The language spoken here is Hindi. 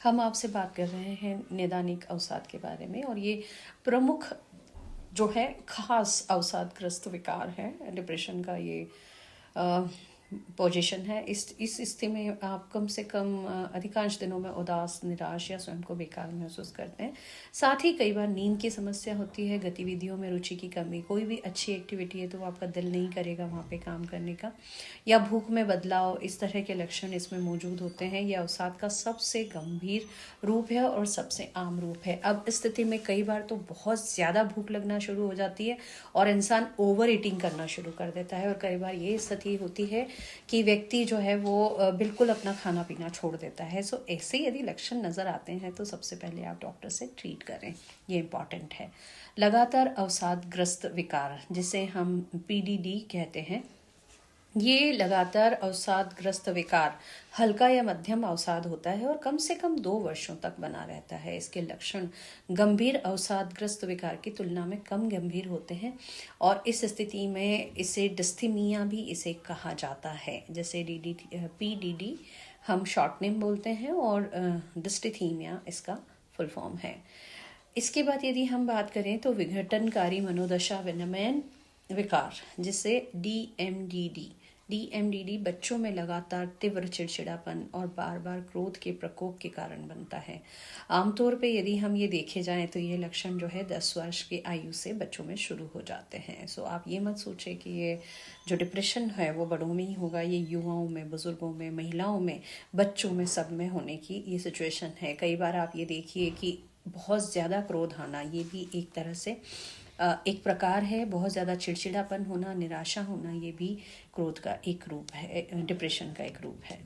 हम आपसे बात कर रहे हैं नैदानिक अवसाद के बारे में, और ये प्रमुख जो है खास अवसादग्रस्त विकार है, डिप्रेशन का ये पोजीशन है। इस स्थिति में आप कम से कम अधिकांश दिनों में उदास, निराश या स्वयं को बेकार महसूस करते हैं। साथ ही कई बार नींद की समस्या होती है, गतिविधियों में रुचि की कमी, कोई भी अच्छी एक्टिविटी है तो आपका दिल नहीं करेगा वहाँ पे काम करने का, या भूख में बदलाव, इस तरह के लक्षण इसमें मौजूद होते हैं। यह अवसाद का सबसे गंभीर रूप है और सबसे आम रूप है। अब इस स्थिति में कई बार तो बहुत ज़्यादा भूख लगना शुरू हो जाती है और इंसान ओवर ईटिंग करना शुरू कर देता है, और कई बार ये स्थिति होती है कि व्यक्ति जो है वो बिल्कुल अपना खाना पीना छोड़ देता है। सो ऐसे यदि लक्षण नज़र आते हैं तो सबसे पहले आप डॉक्टर से ट्रीट करें, ये इम्पॉर्टेंट है। लगातार अवसादग्रस्त विकार, जिसे हम पीडीडी कहते हैं, ये लगातार अवसादग्रस्त विकार हल्का या मध्यम अवसाद होता है और कम से कम 2 वर्षों तक बना रहता है। इसके लक्षण गंभीर अवसादग्रस्त विकार की तुलना में कम गंभीर होते हैं, और इस स्थिति में इसे डिस्थीमिया भी इसे कहा जाता है, जैसे पीडीडी हम शॉर्ट नेम बोलते हैं, और डिस्थीमिया इसका फुल फॉर्म है। इसके बाद यदि हम बात करें तो विघटनकारी मनोदशा विनियमन विकार, जिसे डीएमडीडी बच्चों में लगातार तीव्र चिड़चिड़ापन और बार बार क्रोध के प्रकोप के कारण बनता है। आमतौर पे यदि हम ये देखे जाएं तो ये लक्षण जो है 10 वर्ष की आयु से बच्चों में शुरू हो जाते हैं। सो आप ये मत सोचें कि ये जो डिप्रेशन है वो बड़ों में ही होगा, ये युवाओं में, बुजुर्गों में, महिलाओं में, बच्चों में, सब में होने की ये सिचुएशन है। कई बार आप ये देखिए कि बहुत ज़्यादा क्रोध आना, ये भी एक तरह से एक प्रकार है। बहुत ज़्यादा चिड़चिड़ापन होना, निराशा होना, ये भी क्रोध का एक रूप है, डिप्रेशन का एक रूप है।